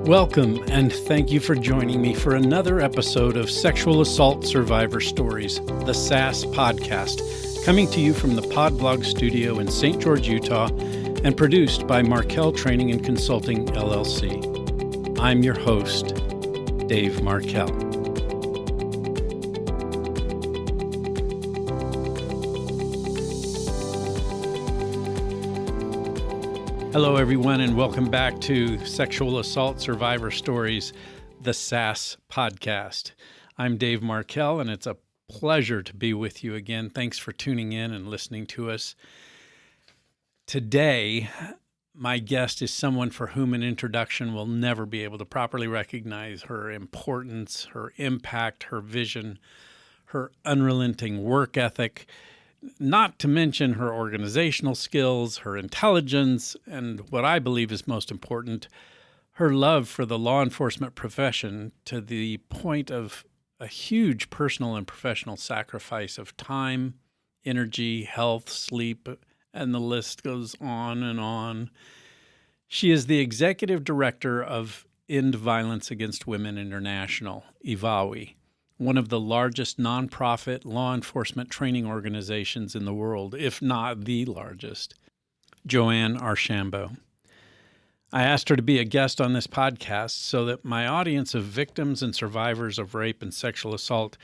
Welcome, and thank you for joining me for another episode of Sexual Assault Survivor Stories, the SAS podcast, coming to you from the Podblog studio in St. George, Utah, and produced by Markel Training and Consulting, LLC. I'm your host, Dave Markel. Hello, everyone, and welcome back to Sexual Assault Survivor Stories, the SAS podcast. I'm Dave Markel, and it's a pleasure to be with you again. Thanks for tuning in and listening to us. Today, my guest is someone for whom an introduction will never be able to properly recognize her importance, her impact, her vision, her unrelenting work ethic, not to mention her organizational skills, her intelligence, and what I believe is most important, her love for the law enforcement profession to the point of a huge personal and professional sacrifice of time, energy, health, sleep, and the list goes on and on. She is the executive director of End Violence Against Women International, EVAWI, one of the largest nonprofit law enforcement training organizations in the world, if not the largest, Joanne Archambault. I asked her to be a guest on this podcast so that my audience of victims and survivors of rape and sexual assault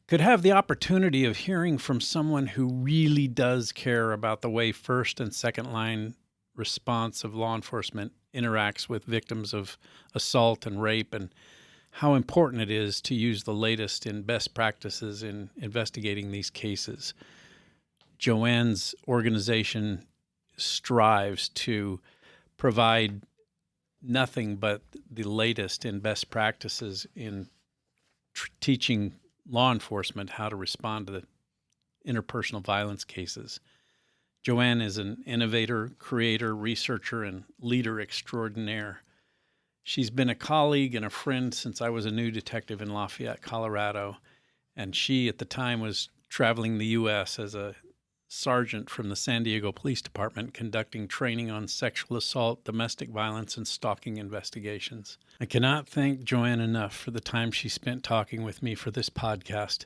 could have the opportunity of hearing from someone who really does care about the way first and second line response of law enforcement interacts with victims of assault and rape, and how important it is to use the latest in best practices in investigating these cases. Joanne's organization strives to provide nothing but the latest in best practices in teaching law enforcement how to respond to the interpersonal violence cases. Joanne is an innovator, creator, researcher, and leader extraordinaire. She's been a colleague and a friend since I was a new detective in Lafayette, Colorado, and she at the time was traveling the U.S. as a sergeant from the San Diego Police Department conducting training on sexual assault, domestic violence, and stalking investigations. I cannot thank Joanne enough for the time she spent talking with me for this podcast.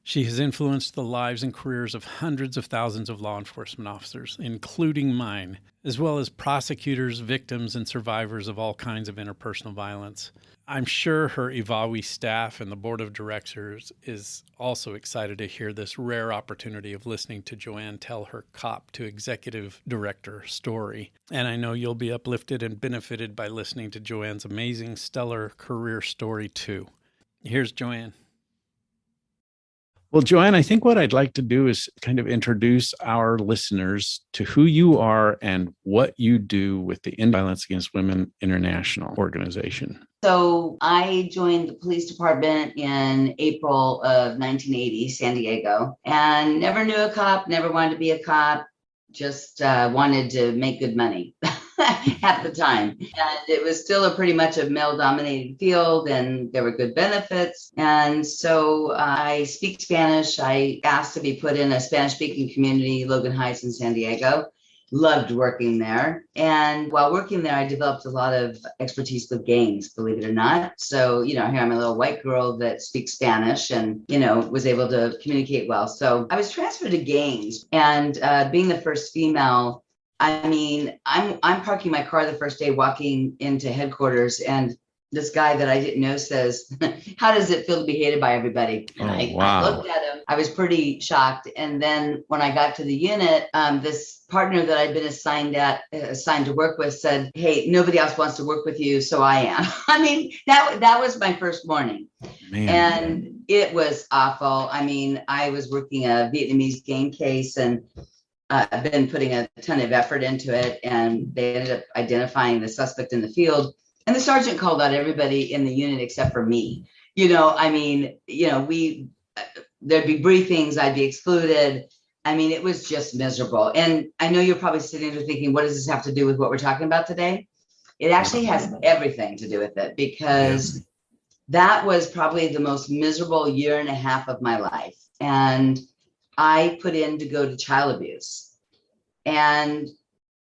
She has influenced the lives and careers of hundreds of thousands of law enforcement officers, including mine, as well as prosecutors, victims, and survivors of all kinds of interpersonal violence. I'm sure her EVAWI staff and the board of directors is also excited to hear this rare opportunity of listening to Joanne tell her cop to executive director story. And I know you'll be uplifted and benefited by listening to Joanne's amazing, stellar career story too. Here's Joanne. Well, Joanne, I think what I'd like to do is kind of introduce our listeners to who you are and what you do with the End Violence Against Women International organization. So I joined the police department in April of 1980, San Diego, and never knew a cop, never wanted to be a cop, just wanted to make good money at the time. And it was still a pretty much a male-dominated field, and there were good benefits. And so I speak Spanish. I asked to be put in a Spanish-speaking community, Logan Heights in San Diego. Loved working there. And while working there, I developed a lot of expertise with gangs, believe it or not. So, here I'm a little white girl that speaks Spanish and, was able to communicate well. So I was transferred to gangs, and being the first female, I'm parking my car the first day walking into headquarters, and this guy that I didn't know says, "How does it feel to be hated by everybody?" And I looked at him. I was pretty shocked. And then when I got to the unit, this partner that I'd been assigned to work with said, "Hey, nobody else wants to work with you, so I am." That was my first morning. Man. And it was awful. I was working a Vietnamese gang case, and I've been putting a ton of effort into it, and they ended up identifying the suspect in the field. And the sergeant called out everybody in the unit except for me. There'd be briefings, I'd be excluded. It was just miserable. And I know you're probably sitting there thinking, what does this have to do with what we're talking about today? It actually has everything to do with it, because that was probably the most miserable year and a half of my life. And I put in to go to child abuse. And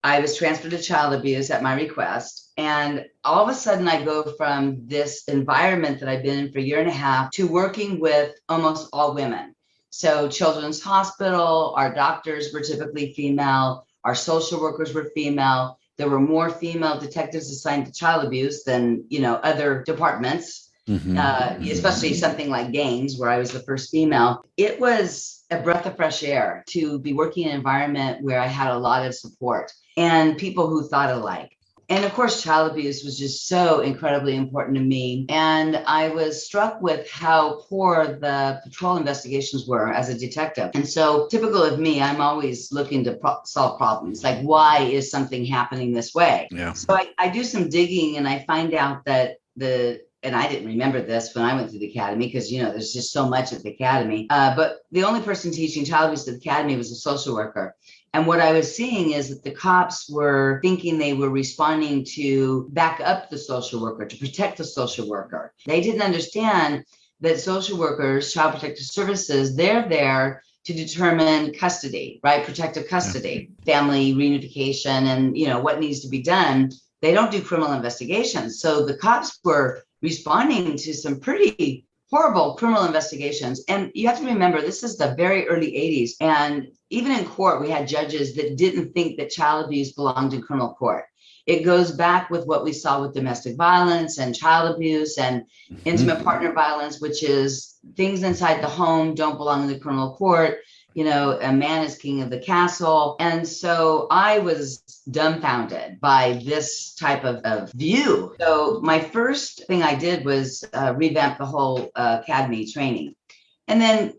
I was transferred to child abuse at my request. And all of a sudden, I go from this environment that I've been in for a year and a half to working with almost all women. So Children's Hospital, our doctors were typically female, our social workers were female. There were more female detectives assigned to child abuse than, other departments. Especially something like gangs, where I was the first female. It was a breath of fresh air to be working in an environment where I had a lot of support and people who thought alike. And of course, child abuse was just so incredibly important to me. And I was struck with how poor the patrol investigations were as a detective. And so, typical of me, I'm always looking to solve problems. Like, why is something happening this way? Yeah. So I do some digging and I find out that and I didn't remember this when I went through the academy because, there's just so much at the academy. But the only person teaching child abuse at the academy was a social worker. And what I was seeing is that the cops were thinking they were responding to back up the social worker, to protect the social worker. They didn't understand that social workers, child protective services, they're there to determine custody, right? Protective custody, family reunification, and, what needs to be done. They don't do criminal investigations. So the cops were responding to some pretty horrible criminal investigations. And you have to remember, this is the very early 80s. And even in court, we had judges that didn't think that child abuse belonged in criminal court. It goes back with what we saw with domestic violence and child abuse and intimate partner violence, which is things inside the home don't belong in the criminal court. A man is king of the castle. And so I was dumbfounded by this type of view. So my first thing I did was revamp the whole academy training. And then,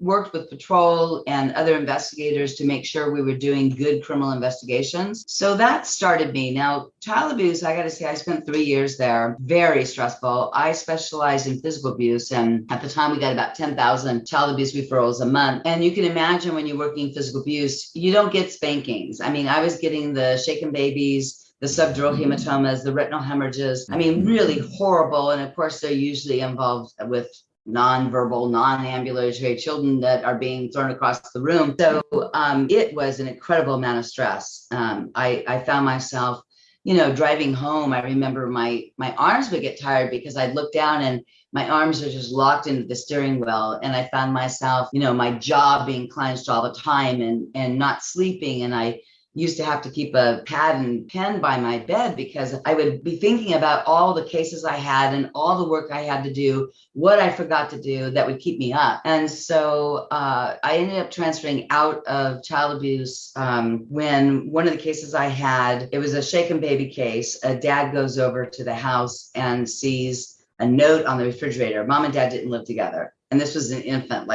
worked with patrol and other investigators to make sure we were doing good criminal investigations. So that started me. Now, child abuse, I got to say, I spent 3 years there. Very stressful. I specialized in physical abuse. And at the time, we got about 10,000 child abuse referrals a month. And you can imagine when you're working physical abuse, you don't get spankings. I mean, I was getting the shaken babies, the subdural hematomas, the retinal hemorrhages. I mean, really horrible. And of course, they're usually involved with non-verbal, non-ambulatory children that are being thrown across the room. So it was an incredible amount of stress. I found myself, driving home. I remember my arms would get tired because I'd look down and my arms are just locked into the steering wheel. And I found myself, my jaw being clenched all the time and not sleeping. And I used to have to keep a pad and pen by my bed because I would be thinking about all the cases I had and all the work I had to do, what I forgot to do that would keep me up. And so I ended up transferring out of child abuse when one of the cases I had, it was a shaken baby case. A dad goes over to the house and sees a note on the refrigerator. Mom and dad didn't live together. And this was an infant,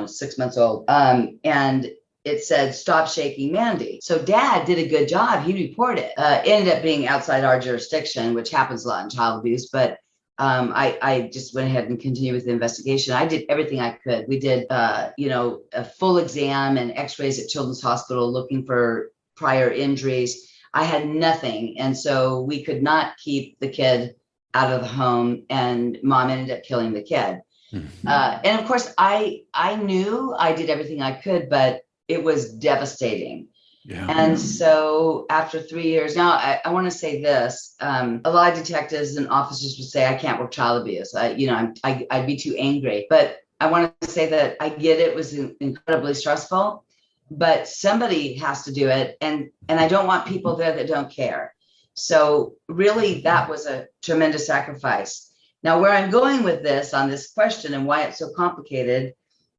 6 months old. And it said, "Stop shaking Mandy." So dad did a good job. He reported. It ended up being outside our jurisdiction, which happens a lot in child abuse. But I just went ahead and continued with the investigation. I did everything I could. We did, a full exam and x-rays at Children's Hospital looking for prior injuries. I had nothing. And so we could not keep the kid out of the home. And mom ended up killing the kid. And of course, I knew I did everything I could, but it was devastating. Yeah. And so after 3 years, now I want to say this, a lot of detectives and officers would say, I can't work child abuse. I'd be too angry, but I want to say that I get it was incredibly stressful, but somebody has to do it. And I don't want people there that don't care. So really that was a tremendous sacrifice. Now, where I'm going with this on this question and why it's so complicated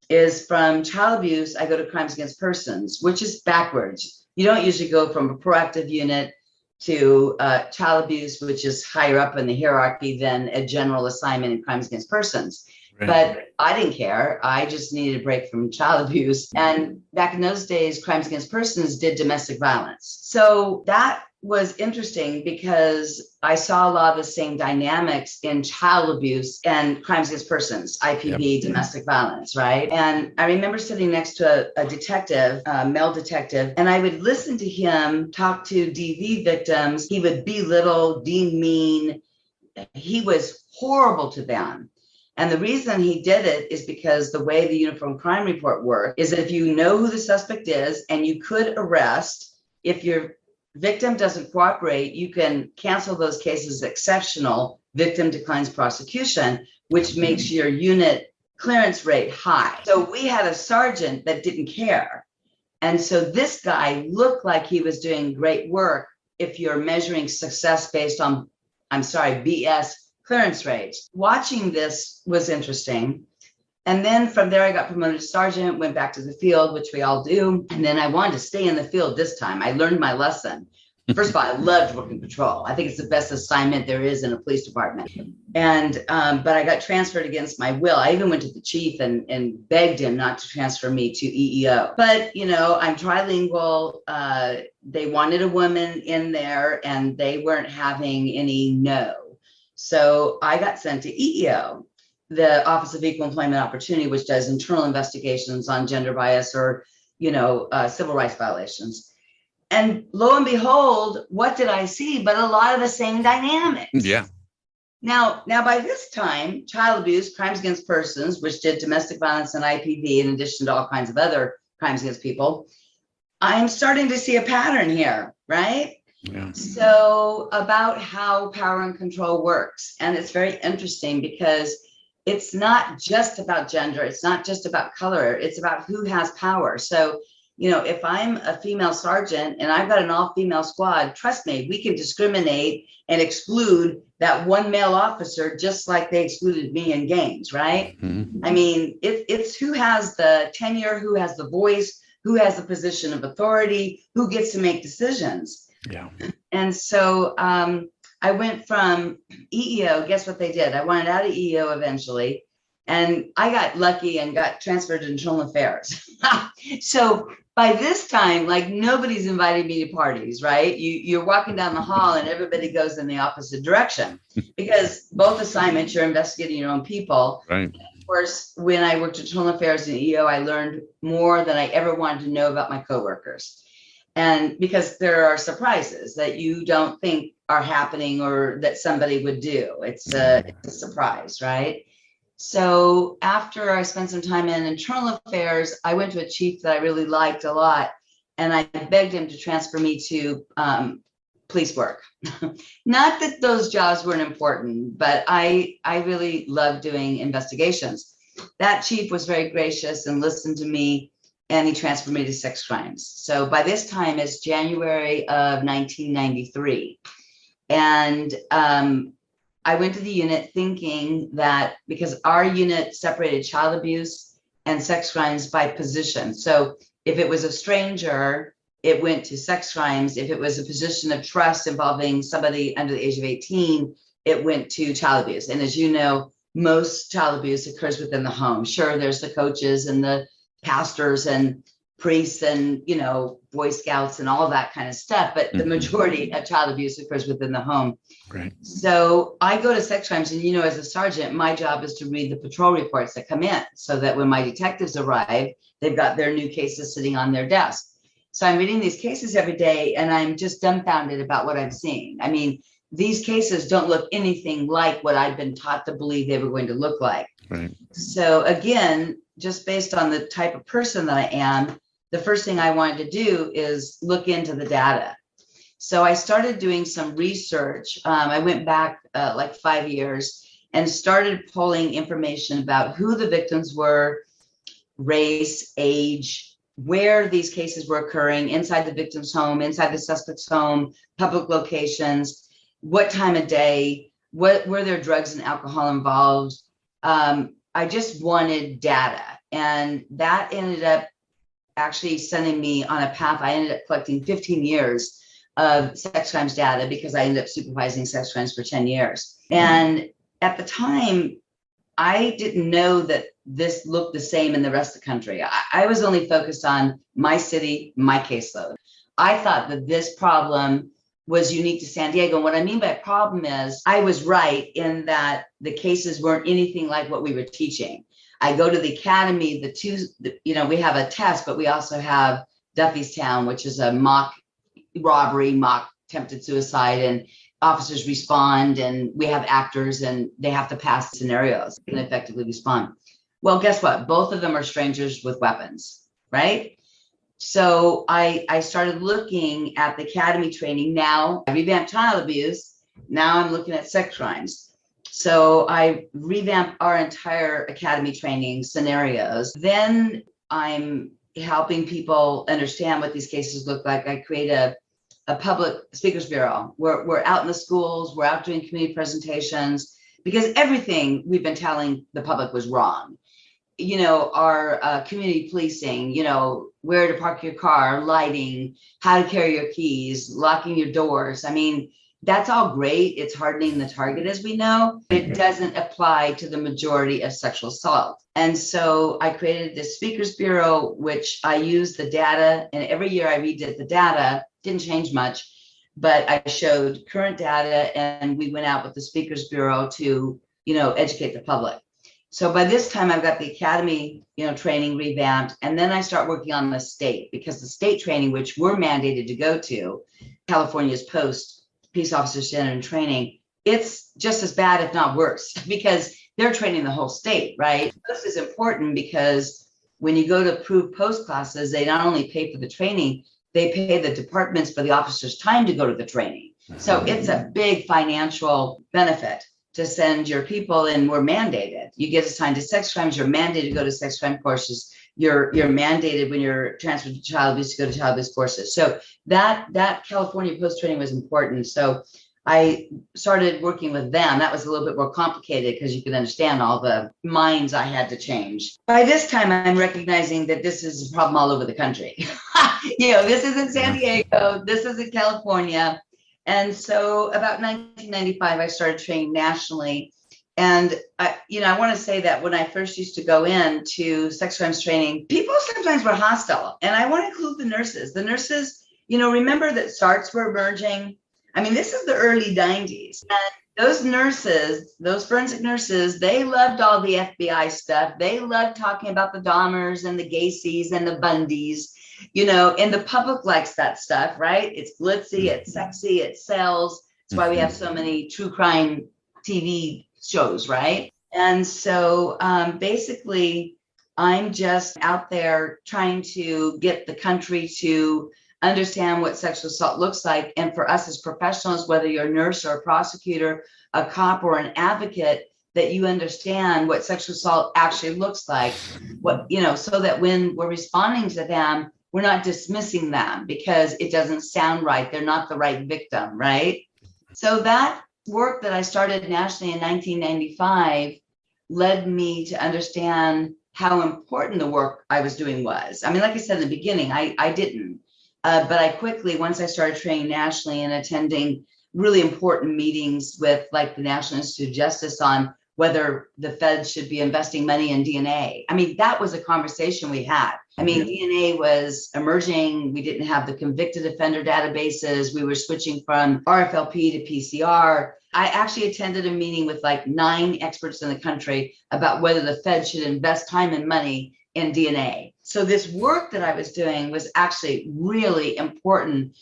is from child abuse, I go to crimes against persons, which is backwards. You don't usually go from a proactive unit to child abuse, which is higher up in the hierarchy than a general assignment in crimes against persons. Right. But I didn't care. I just needed a break from child abuse. And back in those days, crimes against persons did domestic violence. So that was interesting because I saw a lot of the same dynamics in child abuse and crimes against persons, IPV, yep. Domestic violence, right? And I remember sitting next to a detective, a male detective, and I would listen to him talk to DV victims. He would belittle, demean. He was horrible to them. And the reason he did it is because the way the Uniform Crime Report worked is that if you know who the suspect is and you could arrest, if you're victim doesn't cooperate, you can cancel those cases exceptional, victim declines prosecution, which makes your unit clearance rate high. So we had a sergeant that didn't care. And so this guy looked like he was doing great work if you're measuring success based on, BS clearance rates. Watching this was interesting. And then from there, I got promoted to sergeant, went back to the field, which we all do. And then I wanted to stay in the field this time. I learned my lesson. First of all, I loved working patrol. I think it's the best assignment there is in a police department. And but I got transferred against my will. I even went to the chief and begged him not to transfer me to EEO. But I'm trilingual. They wanted a woman in there, and they weren't having any no. So I got sent to EEO, the Office of Equal Employment Opportunity, which does internal investigations on gender bias or civil rights violations. And lo and behold, what did I see but a lot of the same dynamics? Yeah. Now, by this time, child abuse, crimes against persons, which did domestic violence and IPV, in addition to all kinds of other crimes against people, I'm starting to see a pattern here, right? Yeah. So about how power and control works. And it's very interesting because it's not just about gender. It's not just about color. It's about who has power. So if I'm a female sergeant and I've got an all-female squad, trust me, we can discriminate and exclude that one male officer just like they excluded me in games, right? Mm-hmm. I mean, it's who has the tenure, who has the voice, who has the position of authority, who gets to make decisions. Yeah. And so I went from EEO, guess what they did? I wanted out of EEO eventually. And I got lucky and got transferred to internal affairs. So by this time, nobody's inviting me to parties, right? You're walking down the hall and everybody goes in the opposite direction because both assignments, you're investigating your own people. Right. Of course, when I worked at internal affairs in EO, I learned more than I ever wanted to know about my coworkers. And because there are surprises that you don't think are happening or that somebody would do. It's a surprise, right? So after I spent some time in internal affairs, I went to a chief that I really liked a lot, and I begged him to transfer me to police work. Not that those jobs weren't important, but I really loved doing investigations. That chief was very gracious and listened to me, and he transferred me to sex crimes. So by this time, it's January of 1993. And I went to the unit thinking that because our unit separated child abuse and sex crimes by position. So if it was a stranger, it went to sex crimes. If it was a position of trust involving somebody under the age of 18, it went to child abuse. And as you know, most child abuse occurs within the home. Sure, there's the coaches and the pastors and priests and, Boy Scouts and all that kind of stuff. But the majority of child abuse occurs within the home. Right. So I go to sex crimes and, as a sergeant, my job is to read the patrol reports that come in so that when my detectives arrive, they've got their new cases sitting on their desk. So I'm reading these cases every day and I'm just dumbfounded about what I'm seeing. I mean, these cases don't look anything like what I've been taught to believe they were going to look like. Right. So again, just based on the type of person that I am, the first thing I wanted to do is look into the data. So I started doing some research. I went back 5 years and started pulling information about who the victims were, race, age, where these cases were occurring, inside the victim's home, inside the suspect's home, public locations, what time of day, what were there drugs and alcohol involved. I just wanted data, and that ended up actually sending me on a path. I ended up collecting 15 years of sex crimes data because I ended up supervising sex crimes for 10 years. And at the time, I didn't know that this looked the same in the rest of the country. I was only focused on my city, my caseload. I thought that this problem was unique to San Diego. And what I mean by problem is I was right in that the cases weren't anything like what we were teaching. I go to the academy, we have a test, but we also have Duffystown, which is a mock robbery, mock attempted suicide, and officers respond, and we have actors and they have to pass scenarios and effectively respond. Well, guess what? Both of them are strangers with weapons, right? So I started looking at the academy training. Now I revamped child abuse. Now I'm looking at sex crimes. So I revamped our entire academy training scenarios. Then I'm helping people understand what these cases look like. I create a public speakers bureau. We're out in the schools, we're out doing community presentations, because everything we've been telling the public was wrong. Our community policing, where to park your car, lighting, how to carry your keys, locking your doors. I mean, that's all great. It's hardening the target, as we know. It doesn't apply to the majority of sexual assault. And so I created this speakers bureau, which I use the data, and every year I redid the data. Didn't change much, but I showed current data, and we went out with the speakers bureau to, educate the public. So by this time I've got the academy, training revamped, and then I start working on the state, because the state training, which we're mandated to go to, California's post Peace Officer Standard and Training, it's just as bad, if not worse, because they're training the whole state, right? This is important because when you go to approved post classes, they not only pay for the training, they pay the departments for the officers' time to go to the training. So it's a big financial benefit to send your people, and we're mandated. You get assigned to sex crimes, you're mandated to go to sex crime courses. You're mandated when you're transferred to child abuse to go to child abuse courses. So that California post training was important. So I started working with them. That was a little bit more complicated because you can understand all the minds I had to change. By this time, I'm recognizing that this is a problem all over the country. This is in San Diego, this is in California. And so about 1995, I started training nationally. And I want to say that when I first used to go into sex crimes training, people sometimes were hostile. And I want to include the nurses. The nurses, remember that SARTs were emerging. I mean, this is the early 90s. And those nurses, those forensic nurses, they loved all the FBI stuff. They loved talking about the Dahmers and the Gacy's and the Bundys, and the public likes that stuff, right? It's glitzy, it's sexy, it sells. That's why we have so many true crime TV shows, right? And so basically, I'm just out there trying to get the country to understand what sexual assault looks like. And for us as professionals, whether you're a nurse or a prosecutor, a cop or an advocate, that you understand what sexual assault actually looks like, so that when we're responding to them, we're not dismissing them because it doesn't sound right. They're not the right victim, right? So that work that I started nationally in 1995 led me to understand how important the work I was doing was. I mean, like I said in the beginning, I didn't. But I quickly, once I started training nationally and attending really important meetings with like the National Institute of Justice on whether the feds should be investing money in DNA. I mean, that was a conversation we had. I mean, DNA was emerging. We didn't have the convicted offender databases. We were switching from RFLP to PCR. I actually attended a meeting with like 9 experts in the country about whether the Fed should invest time and money in DNA. So this work that I was doing was actually really important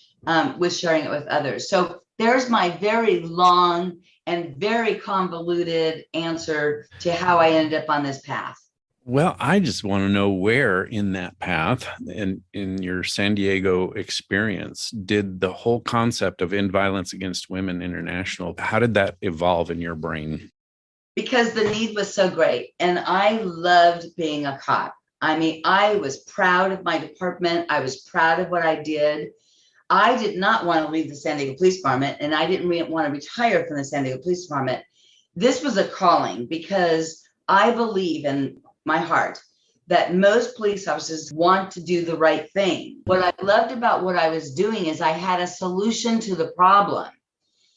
with sharing it with others. So there's my very long and very convoluted answer to how I ended up on this path. Well, I just want to know where in that path and in your San Diego experience did the whole concept of End Violence Against Women International, how did that evolve in your brain? Because the need was so great. And I loved being a cop. I mean, I was proud of my department. I was proud of what I did. I did not want to leave the San Diego Police Department, and I didn't want to retire from the San Diego Police Department. This was a calling because I believe in my heart that most police officers want to do the right thing. What I loved about what I was doing is I had a solution to the problem.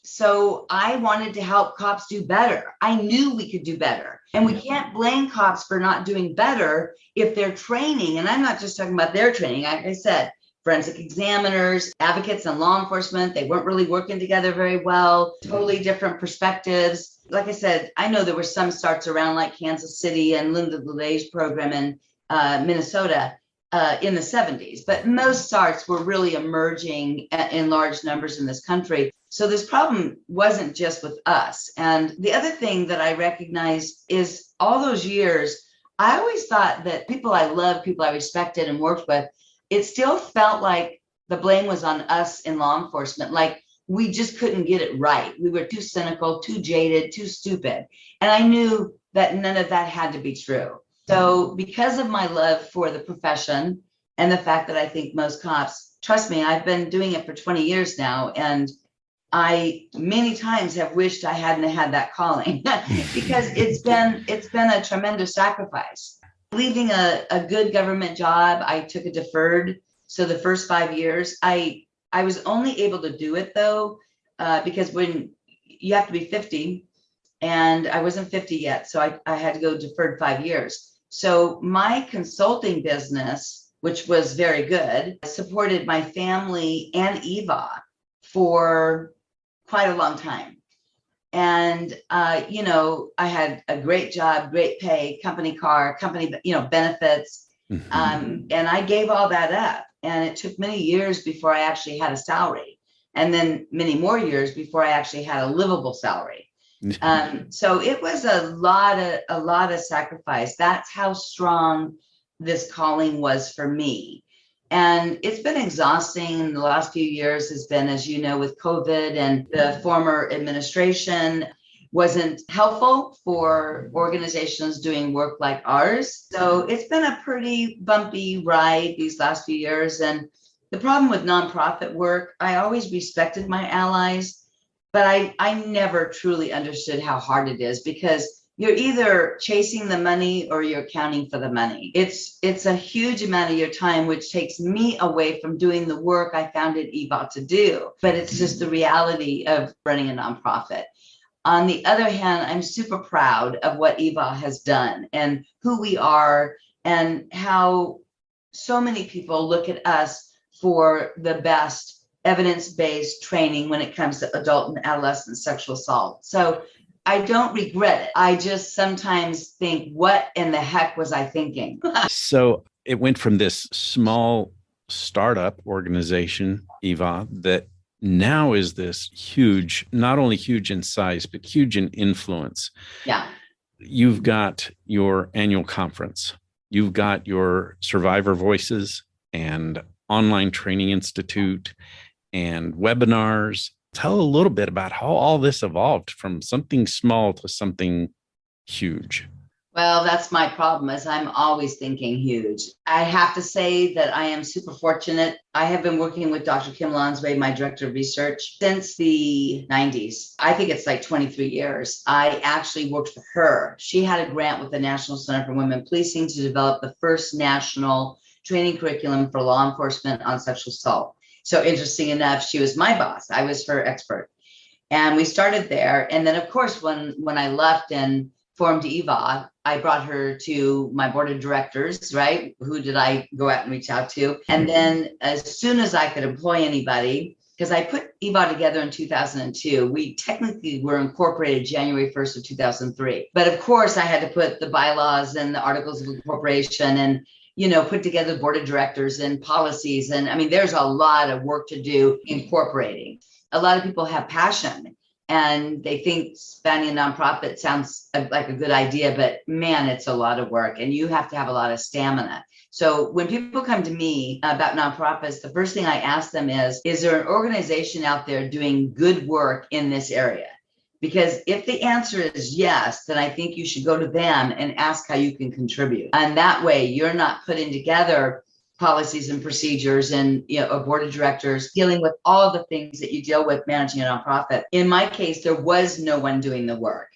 So I wanted to help cops do better. I knew we could do better. And we can't blame cops for not doing better if they're training. And I'm not just talking about their training. Like I said, forensic examiners, advocates, and law enforcement, they weren't really working together very well, totally different perspectives. Like I said, I know there were some starts around like Kansas City and Linda LeLay's program in Minnesota in the 70s, but most SARTs were really emerging in large numbers in this country. So this problem wasn't just with us. And the other thing that I recognized is all those years, I always thought that people I loved, people I respected and worked with, it still felt like the blame was on us in law enforcement. Like we just couldn't get it right. We were too cynical, too jaded, too stupid. And I knew that none of that had to be true. So because of my love for the profession and the fact that I think most cops, trust me, I've been doing it for 20 years now. And I many times have wished I hadn't had that calling because it's been a tremendous sacrifice. Leaving a good government job, I took a deferred. So the first 5 years, I was only able to do it though, because when you have to be 50 and I wasn't 50 yet. So I had to go deferred 5 years. So my consulting business, which was very good, supported my family and EVA for quite a long time. And, I had a great job, great pay, company car, company, benefits. And I gave all that up. And it took many years before I actually had a salary. And then many more years before I actually had a livable salary. So it was a lot of sacrifice. That's how strong this calling was for me. And it's been exhausting. The last few years has been, as you know, with COVID, and the former administration wasn't helpful for organizations doing work like ours. So it's been a pretty bumpy ride these last few years. And the problem with nonprofit work, I always respected my allies, but I never truly understood how hard it is, because you're either chasing the money or you're accounting for the money. It's a huge amount of your time, which takes me away from doing the work I founded EVAW to do. But it's just the reality of running a nonprofit. On the other hand, I'm super proud of what EVAW has done and who we are, and how so many people look at us for the best evidence-based training when it comes to adult and adolescent sexual assault. So I don't regret it. I just sometimes think, what in the heck was I thinking? So it went from this small startup organization, EVA, that now is this huge, not only huge in size, but huge in influence. Yeah. You've got your annual conference. You've got your Survivor Voices and online training institute and webinars. Tell a little bit about how all this evolved from something small to something huge. Well, that's my problem, is I'm always thinking huge. I have to say that I am super fortunate. I have been working with Dr. Kim Lonsway, my director of research, since the 90s. I think it's like 23 years. I actually worked for her. She had a grant with the National Center for Women Policing to develop the first national training curriculum for law enforcement on sexual assault. So interesting enough, she was my boss. I was her expert. And we started there. And then, of course, when I left and formed EVA, I brought her to my board of directors, right? Who did I go out and reach out to? And then as soon as I could employ anybody, because I put EVA together in 2002, we technically were incorporated January 1st of 2003. But of course, I had to put the bylaws and the articles of incorporation and put together the board of directors and policies. And I mean, there's a lot of work to do incorporating. A lot of people have passion and they think founding a nonprofit sounds like a good idea, but man, it's a lot of work and you have to have a lot of stamina. So when people come to me about nonprofits, the first thing I ask them is there an organization out there doing good work in this area? Because if the answer is yes, then I think you should go to them and ask how you can contribute. And that way you're not putting together policies and procedures and a board of directors dealing with all the things that you deal with managing a nonprofit. In my case, there was no one doing the work.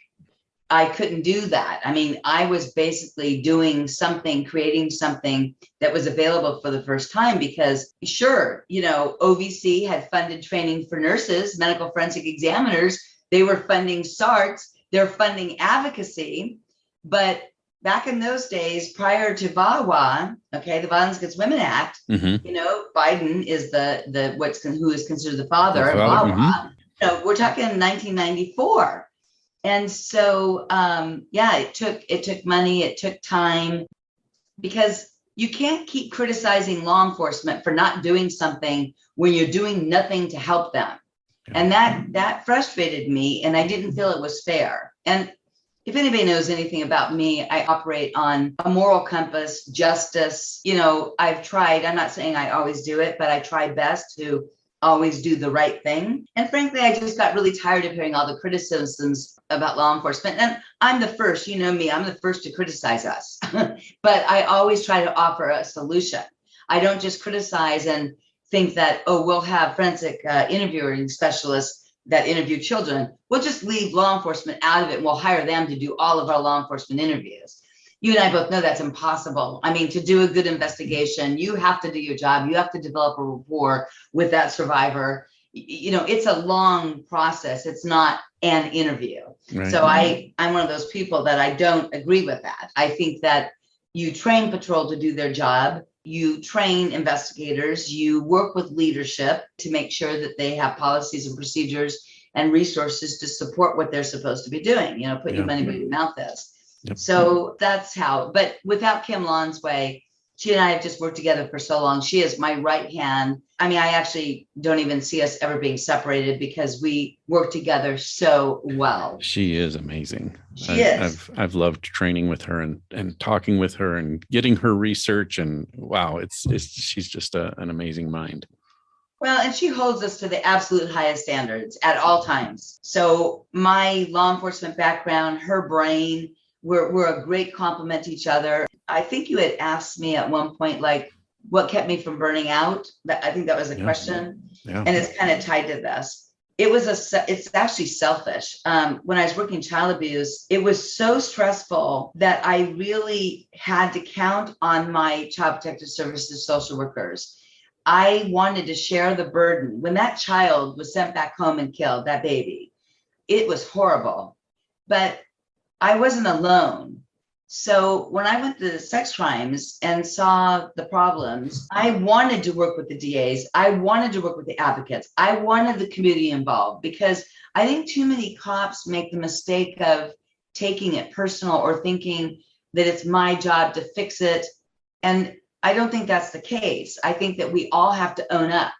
I couldn't do that. I mean, I was basically doing something, creating something that was available for the first time because sure, OVC had funded training for nurses, medical forensic examiners. They were funding SARTs, they're funding advocacy. But back in those days, prior to VAWA, the Violence Against Women Act, Biden is who is considered the father of VAWA. We're talking 1994. And so, it took money, it took time, because you can't keep criticizing law enforcement for not doing something when you're doing nothing to help them. And that frustrated me, and I didn't feel it was fair. And if anybody knows anything about me, I operate on a moral compass, justice. I've tried, I'm not saying I always do it, but I try best to always do the right thing. And frankly, I just got really tired of hearing all the criticisms about law enforcement. And I'm the first, you know me, I'm the first to criticize us. But I always try to offer a solution. I don't just criticize and think that, oh, we'll have forensic interviewing specialists that interview children. We'll just leave law enforcement out of it and we'll hire them to do all of our law enforcement interviews. You and I both know that's impossible. I mean, to do a good investigation, you have to do your job. You have to develop a rapport with that survivor. It's a long process. It's not an interview. Right. So I'm one of those people that I don't agree with that. I think that you train patrol to do their job. You train investigators, you work with leadership to make sure that they have policies and procedures and resources to support what they're supposed to be doing, put your money where your mouth is. Yep. So that's how, but without Kim Lonsway, she and I have just worked together for so long. She is my right hand. I mean, I actually don't even see us ever being separated because we work together so well. She is amazing. I've loved training with her and talking with her and getting her research, and wow, she's just an amazing mind. Well, and she holds us to the absolute highest standards at all times. So my law enforcement background, her brain, we're a great complement to each other. I think you had asked me at one point, like, what kept me from burning out? I think that was a question. Yeah. And it's kind of tied to this. It's actually selfish. When I was working child abuse, it was so stressful that I really had to count on my Child Protective Services social workers. I wanted to share the burden. When that child was sent back home and killed, that baby, it was horrible, but I wasn't alone. So when I went to sex crimes and saw the problems, I wanted to work with the DAs. I wanted to work with the advocates. I wanted the community involved because I think too many cops make the mistake of taking it personal or thinking that it's my job to fix it. And I don't think that's the case. I think that we all have to own up.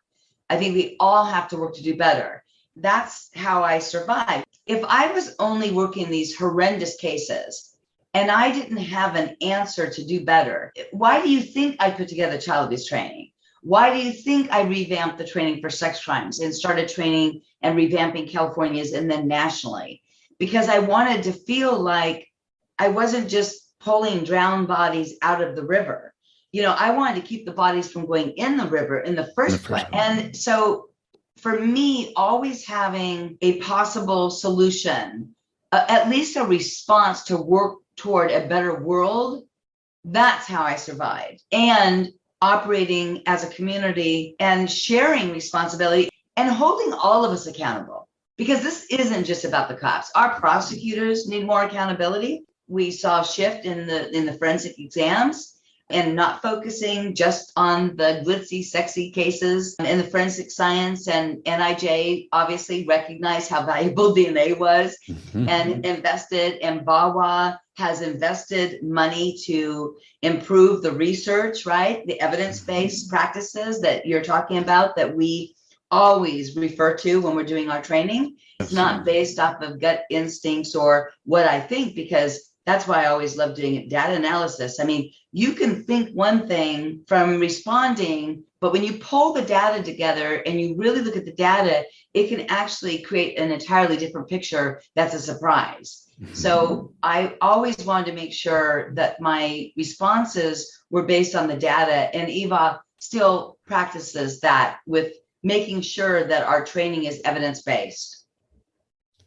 I think we all have to work to do better. That's how I survived. If I was only working these horrendous cases and I didn't have an answer to do better, why do you think I put together child abuse training? Why do you think I revamped the training for sex crimes and started training and revamping California's and then nationally? Because I wanted to feel like I wasn't just pulling drowned bodies out of the river. I wanted to keep the bodies from going in the river in the first place. And so for me, always having a possible solution, at least a response to work toward a better world, that's how I survived. And operating as a community and sharing responsibility and holding all of us accountable, because this isn't just about the cops. Our prosecutors need more accountability. We saw a shift in the forensic exams and not focusing just on the glitzy, sexy cases in the forensic science. And NIJ obviously recognized how valuable DNA was and invested, and EVAWI has invested money to improve the research, right? The evidence-based practices that you're talking about that we always refer to when we're doing our training. It's not based off of gut instincts or what I think, because that's why I always love doing data analysis. I mean, you can think one thing from responding, but when you pull the data together and you really look at the data, it can actually create an entirely different picture that's a surprise. So I always wanted to make sure that my responses were based on the data, and EVA still practices that with making sure that our training is evidence-based.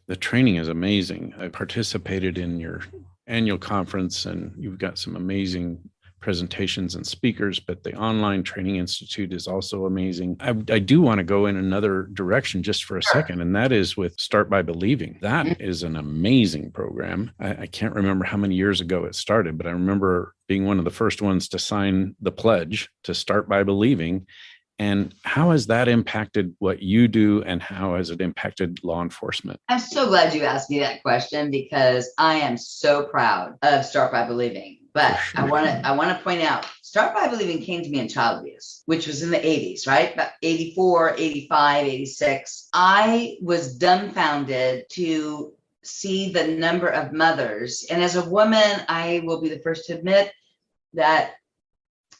The training is amazing. I participated in your annual conference, and you've got some amazing presentations and speakers, but the online training institute is also amazing. I do want to go in another direction just for a second, and that is with Start by Believing. That is an amazing program. I can't remember how many years ago it started, but I remember being one of the first ones to sign the pledge to Start by Believing. And how has that impacted what you do, and how has it impacted law enforcement? I'm so glad you asked me that question, because I am so proud of Start by Believing. But sure. I want to point out, Start by Believing came to me in child abuse, which was in the 80s, right? About 84, 85, 86. I was dumbfounded to see the number of mothers. And as a woman, I will be the first to admit that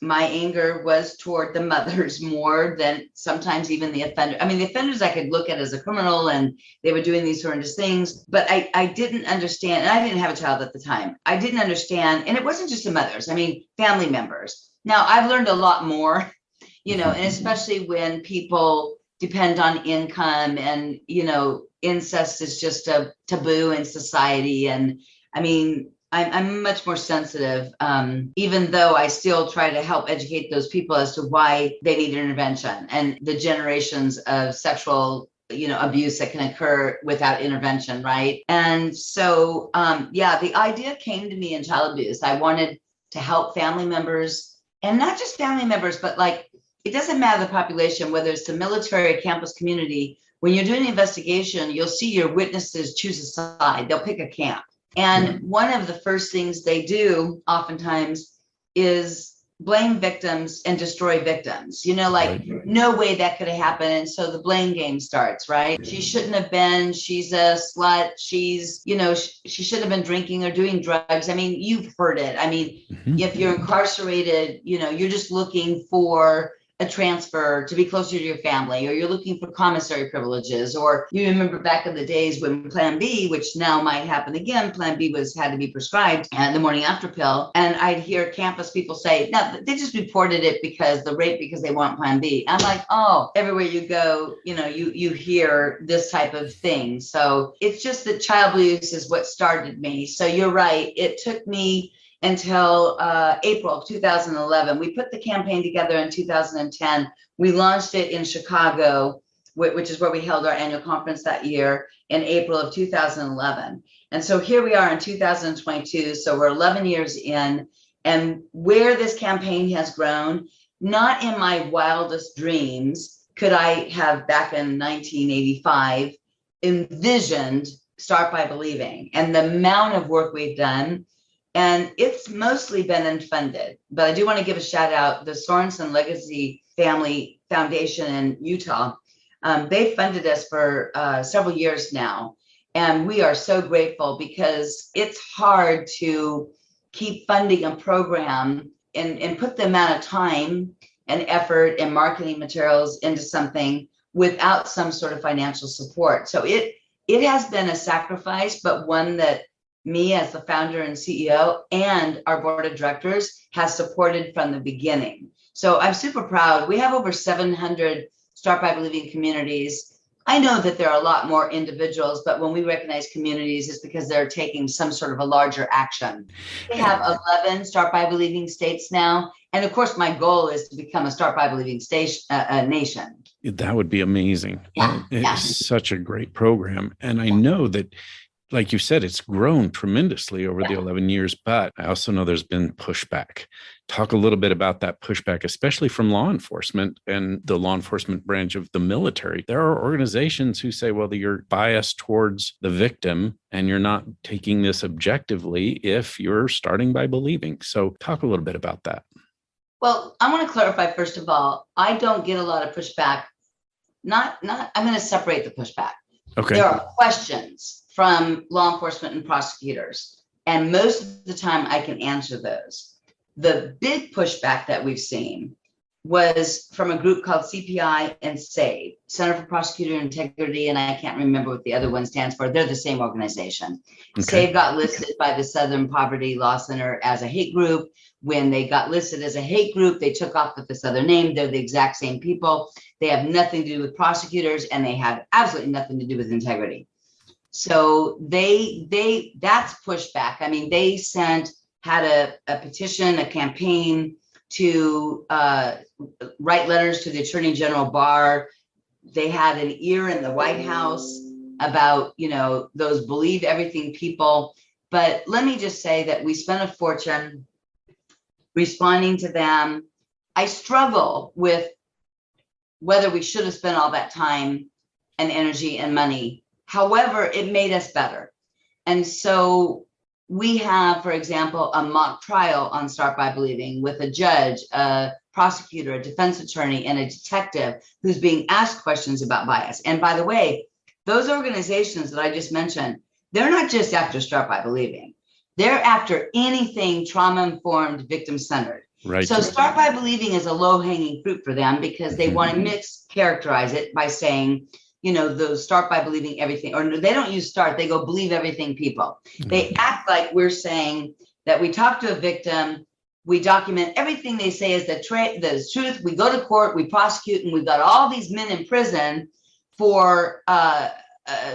my anger was toward the mothers more than sometimes even the offender. I mean, the offenders I could look at as a criminal and they were doing these horrendous things, but I didn't understand. And I didn't have a child at the time. I didn't understand. And it wasn't just the mothers, I mean, family members. Now I've learned a lot more, and especially when people depend on income and, incest is just a taboo in society. And I mean, I'm much more sensitive, even though I still try to help educate those people as to why they need intervention and the generations of sexual, abuse that can occur without intervention, right? And so, the idea came to me in child abuse. I wanted to help family members, and not just family members, but it doesn't matter the population, whether it's the military or campus community. When you're doing an investigation, you'll see your witnesses choose a side. They'll pick a camp. And one of the first things they do oftentimes is blame victims and destroy victims, no way that could have happened. And so the blame game starts, right? She shouldn't have been, she's a slut. She's, she shouldn't have been drinking or doing drugs. I mean, you've heard it. I mean, if you're incarcerated, you're just looking for a transfer to be closer to your family, or you're looking for commissary privileges, or you remember back in the days when Plan B, which now might happen again, Plan B had to be prescribed and the morning after pill. And I'd hear campus people say, no, they just reported it because they want Plan B. I'm like, oh, everywhere you go, you hear this type of thing. So it's just that child abuse is what started me. So you're right. It took me until April of 2011. We put the campaign together in 2010. We launched it in Chicago, which is where we held our annual conference that year, in April of 2011. And so here we are in 2022. So we're 11 years in, and where this campaign has grown, not in my wildest dreams could I have, back in 1985, envisioned Start by Believing, and the amount of work we've done. And it's mostly been unfunded, but I do want to give a shout out. The Sorensen Legacy Family Foundation in Utah, they've funded us for several years now. And we are so grateful, because it's hard to keep funding a program and put the amount of time and effort and marketing materials into something without some sort of financial support. So it has been a sacrifice, but one that me as the founder and CEO and our board of directors has supported from the beginning. So I'm super proud. We have over 700 Start by Believing communities. I know that there are a lot more individuals, but when we recognize communities, it's because they're taking some sort of a larger action. We have 11 Start by Believing states now. And of course, my goal is to become a Start by Believing nation. That would be amazing. Yeah, it's such a great program. And I know that, like you said, it's grown tremendously over the 11 years, but I also know there's been pushback. Talk a little bit about that pushback, especially from law enforcement and the law enforcement branch of the military. There are organizations who say, well, you're biased towards the victim and you're not taking this objectively if you're starting by believing. So talk a little bit about that. Well, I want to clarify, first of all, I don't get a lot of pushback. I'm going to separate the pushback. Okay. There are questions from law enforcement and prosecutors, and most of the time I can answer those. The big pushback that we've seen was from a group called CPI and SAVE, Center for Prosecutor Integrity, and I can't remember what the other one stands for. They're the same organization. Okay. SAVE got listed by the Southern Poverty Law Center as a hate group. When they got listed as a hate group, they took off with this other name. They're the exact same people. They have nothing to do with prosecutors, and they have absolutely nothing to do with integrity. So that's pushback. I mean, they had a petition, a campaign to write letters to the Attorney General Barr. They had an ear in the White House about, those believe everything people. But let me just say that we spent a fortune responding to them. I struggle with whether we should have spent all that time and energy and money. However, it made us better. And so we have, for example, a mock trial on Start by Believing with a judge, a prosecutor, a defense attorney, and a detective who's being asked questions about bias. And by the way, those organizations that I just mentioned, they're not just after Start by Believing. They're after anything trauma-informed, victim-centered. Right. So Start by Believing is a low-hanging fruit for them because they want to mischaracterize it by saying, those Start by Believing everything, or they don't use start, they go believe everything people. They act like we're saying that we talk to a victim, we document everything they say is the truth, we go to court, we prosecute, and we've got all these men in prison for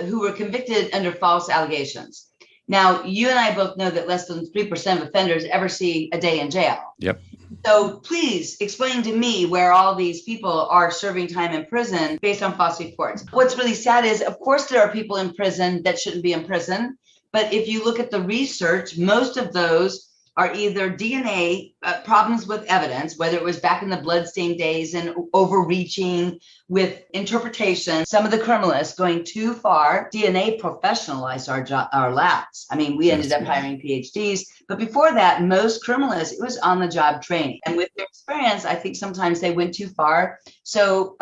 who were convicted under false allegations. Now, you and I both know that less than 3% of offenders ever see a day in jail. Yep. So please explain to me where all these people are serving time in prison based on false reports. What's really sad is, of course, there are people in prison that shouldn't be in prison. But if you look at the research, most of those are either DNA problems with evidence, whether it was back in the bloodstain days and overreaching with interpretation. Some of the criminalists going too far. DNA professionalized our labs. I mean, we ended up hiring PhDs, but before that, most criminalists, it was on-the-job training. And with their experience, I think sometimes they went too far. So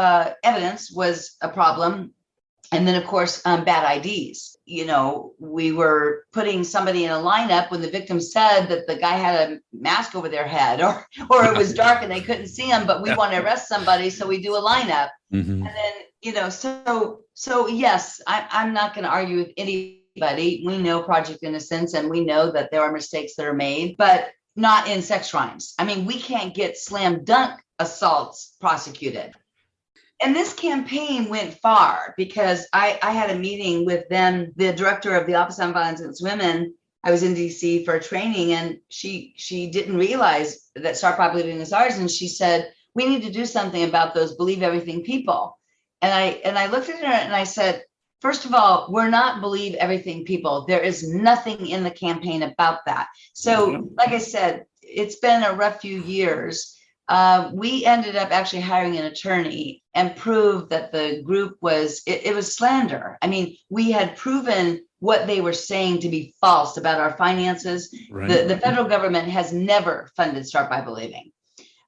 evidence was a problem. And then, of course, bad IDs. We were putting somebody in a lineup when the victim said that the guy had a mask over their head, or it was dark and they couldn't see him, but we want to arrest somebody, so we do a lineup. And then, so yes, I'm not going to argue with anybody. We know Project Innocence, and we know that there are mistakes that are made, but not in sex crimes. I mean, we can't get slam dunk assaults prosecuted. And this campaign went far because I had a meeting with them, the director of the Office on Violence Against Women. I was in DC for a training, and she didn't realize that Start by Believing is ours. And she said, we need to do something about those believe everything people. And I looked at her and I said, first of all, we're not believe everything people. There is nothing in the campaign about that. So like I said, it's been a rough few years. We ended up actually hiring an attorney and proved that the group was slander. I mean, we had proven what they were saying to be false about our finances. Right. The federal government has never funded Start by Believing.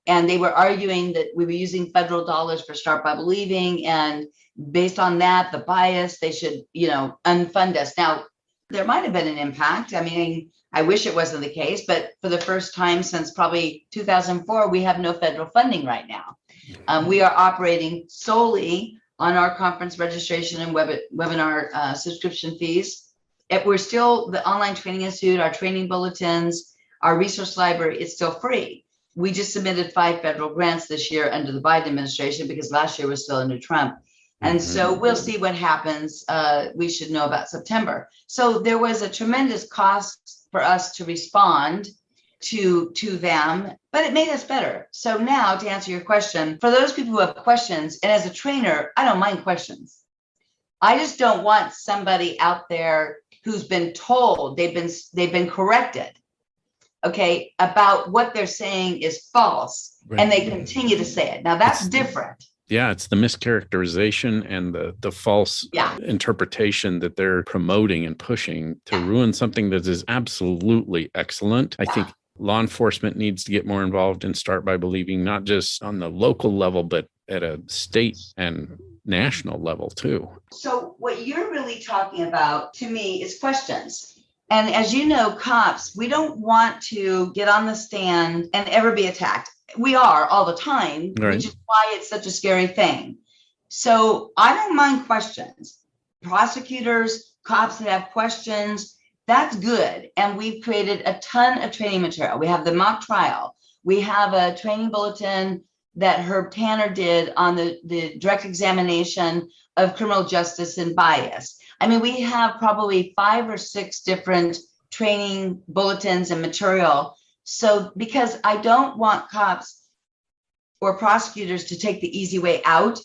And they were arguing that we were using federal dollars for Start by Believing. And based on that, the bias, they should, unfund us. Now, there might have been an impact. I mean, I wish it wasn't the case, but for the first time since probably 2004, we have no federal funding right now. We are operating solely on our conference registration and webinar subscription fees. We're still the Online Training Institute, our training bulletins, our resource library, it's still free. We just submitted 5 federal grants this year under the Biden administration because last year was still under Trump. And so we'll see what happens. We should know about September. So there was a tremendous cost for us to respond to them, but it made us better. So now to answer your question, for those people who have questions, and as a trainer, I don't mind questions. I just don't want somebody out there who's been told they've been corrected, okay, about what they're saying is false, right, and they continue to say it. Now that's different. Yeah, it's the mischaracterization and the false interpretation that they're promoting and pushing to ruin something that is absolutely excellent. I think law enforcement needs to get more involved and Start by Believing, not just on the local level, but at a state and national level too. So what you're really talking about to me is questions. And as you know, cops, we don't want to get on the stand and ever be attacked. We are all the time, right, which is why it's such a scary thing. So I don't mind questions. Prosecutors, cops that have questions, that's good. And we've created a ton of training material. We have the mock trial. We have a training bulletin that Herb Tanner did on the direct examination of criminal justice and bias. I mean, we have probably 5 or 6 different training bulletins and material. So because I don't want cops or prosecutors to take the easy way out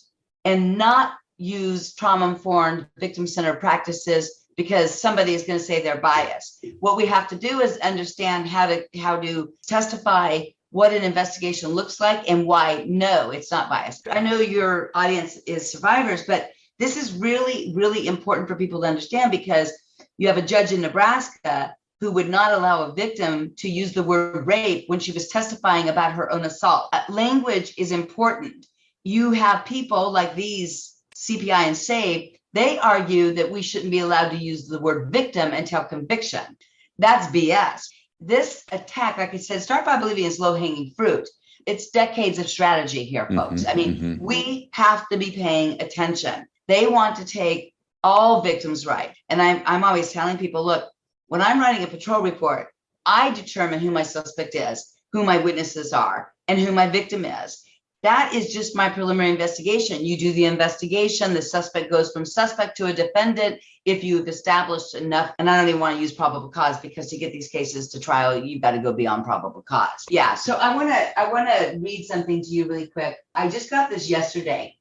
and not use trauma-informed, victim-centered practices because somebody is going to say they're biased. What we have to do is understand how to testify, what an investigation looks like, and why no, it's not biased. I know your audience is survivors, but this is really, really important for people to understand because you have a judge in Nebraska who would not allow a victim to use the word rape when she was testifying about her own assault. Language is important. You have people like these, CPI and SAVE, They argue that we shouldn't be allowed to use the word victim until conviction. That's BS. This attack, like I said, start by believing is low-hanging fruit. It's decades of strategy here, folks. I mean, we have to be paying attention. They want to take all victims' right. And I'm always telling people, look, when I'm writing a patrol report, I determine who my suspect is, who my witnesses are, and who my victim is. That is just my preliminary investigation. You do the investigation, the suspect goes from suspect to a defendant if you've established enough. And I don't even want to use probable cause, because to get these cases to trial, you've got to go beyond probable cause. Yeah, so I want to read something to you really quick. I just got this yesterday.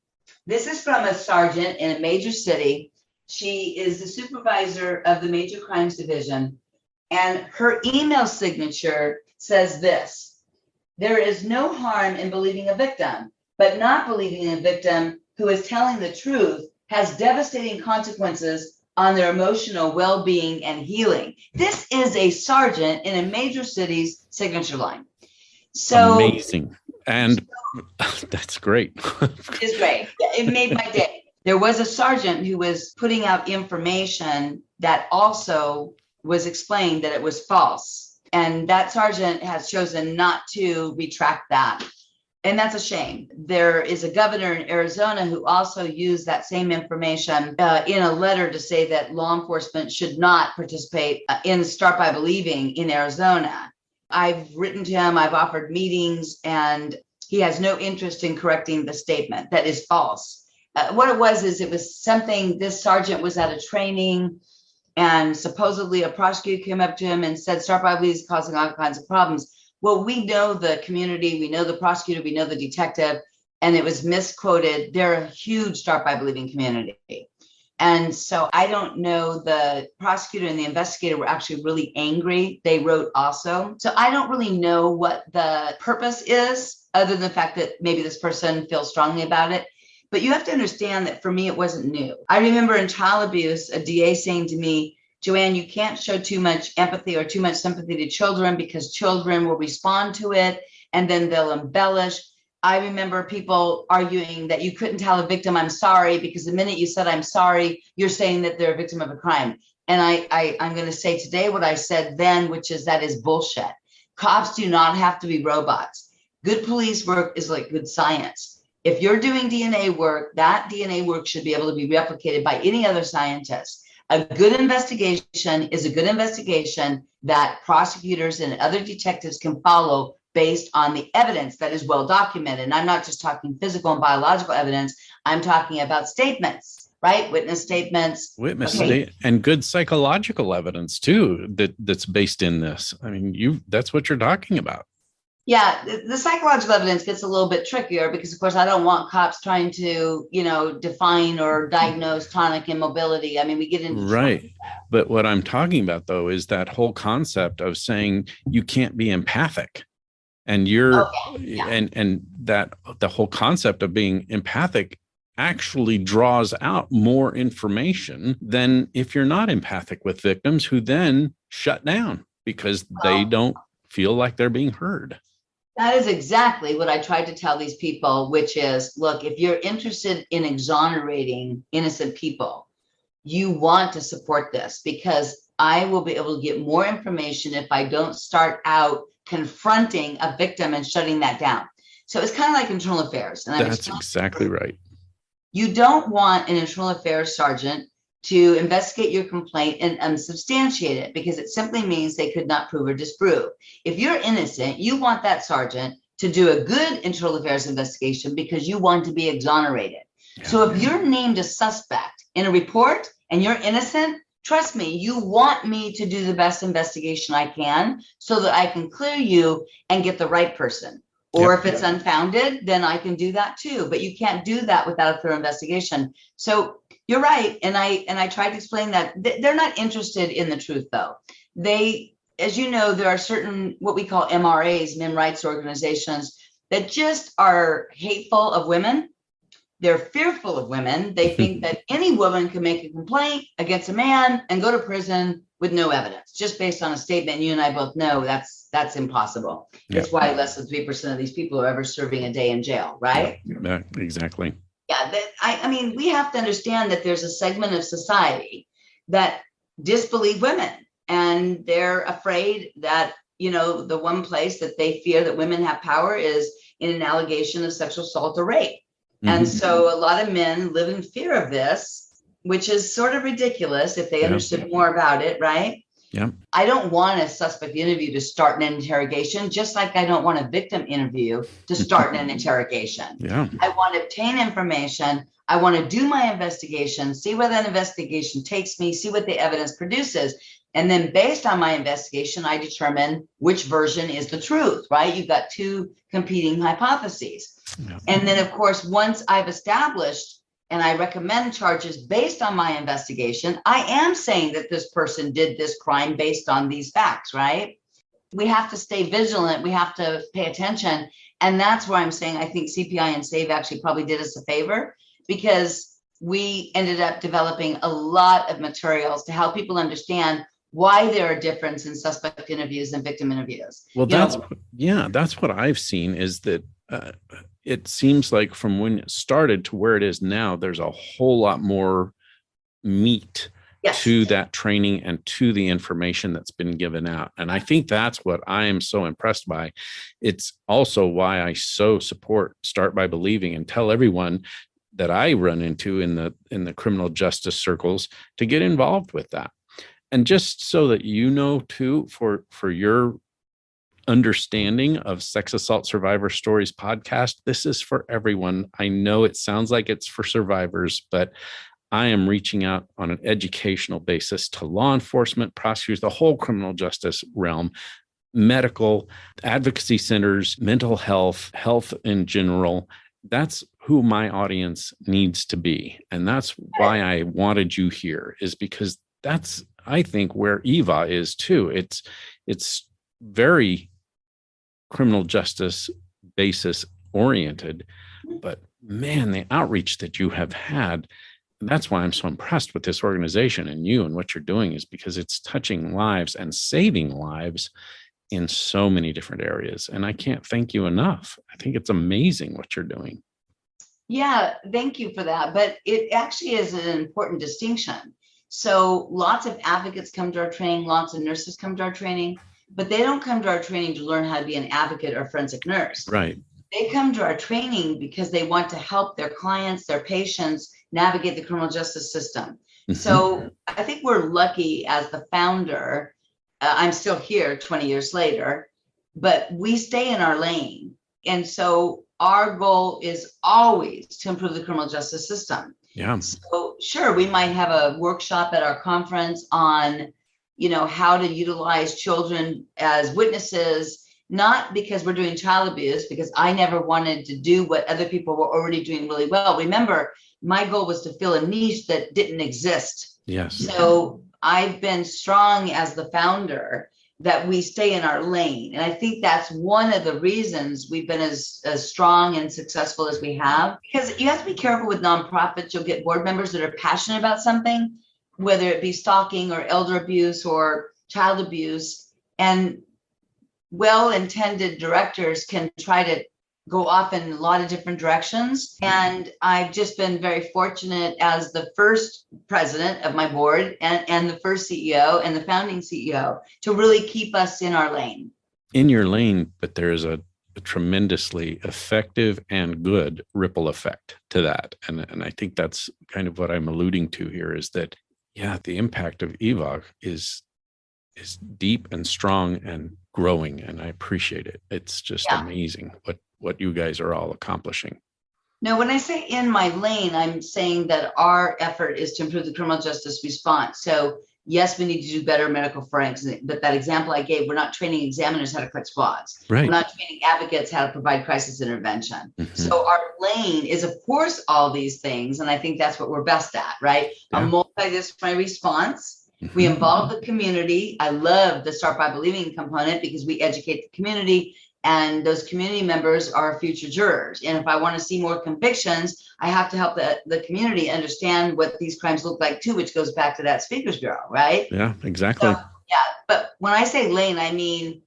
This is from a sergeant in a major city. She is the supervisor of the Major Crimes Division, and her email signature says this: there is no harm in believing a victim, but not believing a victim who is telling the truth has devastating consequences on their emotional well-being and healing. This is a sergeant in a major city's signature line. So amazing. And that's great. It's great. It made my day. There was a sergeant who was putting out information that also was explained that it was false. And that sergeant has chosen not to retract that. And that's a shame. There is a governor in Arizona who also used that same information in a letter to say that law enforcement should not participate in Start by Believing in Arizona. I've written to him, I've offered meetings, and he has no interest in correcting the statement that is false. What it was something, this sergeant was at a training, and supposedly a prosecutor came up to him and said, Start by Believing is causing all kinds of problems. Well, we know the community, we know the prosecutor, we know the detective, and it was misquoted. They're a huge Start by Believing community. And so I don't know, the prosecutor and the investigator were actually really angry. They wrote also. So I don't really know what the purpose is, other than the fact that maybe this person feels strongly about it. But you have to understand that for me, it wasn't new. I remember in child abuse, a DA saying to me, Joanne, you can't show too much empathy or too much sympathy to children, because children will respond to it and then they'll embellish. I remember people arguing that you couldn't tell a victim, I'm sorry, because the minute you said I'm sorry, you're saying that they're a victim of a crime. And I'm going to say today what I said then, which is that is bullshit. Cops do not have to be robots. Good police work is like good science. If you're doing DNA work, that DNA work should be able to be replicated by any other scientist. A good investigation is a good investigation that prosecutors and other detectives can follow based on the evidence that is well documented. And I'm not just talking physical and biological evidence. I'm talking about statements, right? Witness statements. And good psychological evidence too, that's based in this. I mean, that's what you're talking about. Yeah, the psychological evidence gets a little bit trickier because, of course, I don't want cops trying to, define or diagnose tonic immobility. I mean, we get into right. But what I'm talking about, though, is that whole concept of saying you can't be empathic, and and that the whole concept of being empathic actually draws out more information than if you're not empathic with victims who then shut down because they don't feel like they're being heard. That is exactly what I tried to tell these people, which is, look, if you're interested in exonerating innocent people, you want to support this, because I will be able to get more information if I don't start out confronting a victim and shutting that down. So it's kind of like internal affairs. And that's exactly right. You don't want an internal affairs sergeant to investigate your complaint and unsubstantiate it, because it simply means they could not prove or disprove. If you're innocent, you want that sergeant to do a good internal affairs investigation because you want to be exonerated. Yeah. So if you're named a suspect in a report and you're innocent, trust me, you want me to do the best investigation I can so that I can clear you and get the right person. Or if it's unfounded, then I can do that too. But you can't do that without a thorough investigation. So you're right. And I tried to explain that they're not interested in the truth, though. They, as you know, there are certain what we call MRAs, men rights organizations, that just are hateful of women. They're fearful of women. They think that any woman can make a complaint against a man and go to prison with no evidence, just based on a statement. You and I both know that's impossible. That's why less than 3% of these people are ever serving a day in jail, right? Yeah, exactly. Yeah, I mean, we have to understand that there's a segment of society that disbelieve women, and they're afraid that, the one place that they fear that women have power is in an allegation of sexual assault or rape. And so a lot of men live in fear of this, which is sort of ridiculous if they understood more about it, right? Yeah. I don't want a suspect interview to start an interrogation, just like I don't want a victim interview to start an interrogation. Yeah. I want to obtain information. I want to do my investigation, see where that investigation takes me, see what the evidence produces. And then based on my investigation, I determine which version is the truth, right? You've got two competing hypotheses. Yeah. And then, of course, once I've established and I recommend charges based on my investigation, I am saying that this person did this crime based on these facts, right? We have to stay vigilant. We have to pay attention. And that's where I'm saying I think CPI and SAVE actually probably did us a favor, because we ended up developing a lot of materials to help people understand why there are differences in suspect interviews and victim interviews. Well, that's what I've seen is that it seems like from when it started to where it is now, there's a whole lot more meat to that training and to the information that's been given out. And I think that's what I am so impressed by. It's also why I so support Start by Believing and tell everyone that I run into in the criminal justice circles to get involved with that. And just so that you know too, for your understanding of Sex Assault Survivor Stories podcast, this is for everyone. I know it sounds like it's for survivors, but I am reaching out on an educational basis to law enforcement, prosecutors, the whole criminal justice realm, medical, advocacy centers, mental health, health in general. That's who my audience needs to be. And that's why I wanted you here, is because that's, I think, where EVA is too. It's very criminal justice basis oriented, but man, the outreach that you have had, that's why I'm so impressed with this organization and you and what you're doing, is because it's touching lives and saving lives in so many different areas. And I can't thank you enough. I think it's amazing what you're doing. Yeah, thank you for that. But it actually is an important distinction. So lots of advocates come to our training, lots of nurses come to our training, but they don't come to our training to learn how to be an advocate or forensic nurse. Right. They come to our training because they want to help their clients, their patients navigate the criminal justice system. So I think we're lucky as the founder. I'm still here 20 years later, but we stay in our lane. And so our goal is always to improve the criminal justice system. Yeah. So sure, we might have a workshop at our conference on, how to utilize children as witnesses, not because we're doing child abuse, because I never wanted to do what other people were already doing really well. Remember, my goal was to fill a niche that didn't exist. Yes. So I've been strong as the founder that we stay in our lane. And I think that's one of the reasons we've been as strong and successful as we have, because you have to be careful with nonprofits. You'll get board members that are passionate about something, whether it be stalking or elder abuse or child abuse, and well-intended directors can try to go off in a lot of different directions. And I've just been very fortunate as the first president of my board and the first CEO and the founding CEO to really keep us in our lane. In your lane, but there's a tremendously effective and good ripple effect to that. And I think that's kind of what I'm alluding to here, is that, the impact of EVAWI is deep and strong and growing. And I appreciate it. It's just amazing what you guys are all accomplishing. No, when I say in my lane, I'm saying that our effort is to improve the criminal justice response. So yes, we need to do better medical forensics, but that example I gave, we're not training examiners how to collect swabs. Right. We're not training advocates how to provide crisis intervention. So our lane is, of course, all these things. And I think that's what we're best at, right? A multidisciplinary response. We involve the community. I love the Start by Believing component because we educate the community, and those community members are future jurors. And if I want to see more convictions, I have to help the community understand what these crimes look like too, which goes back to that Speakers Bureau, right? Yeah, exactly. So, but when I say lane, I mean,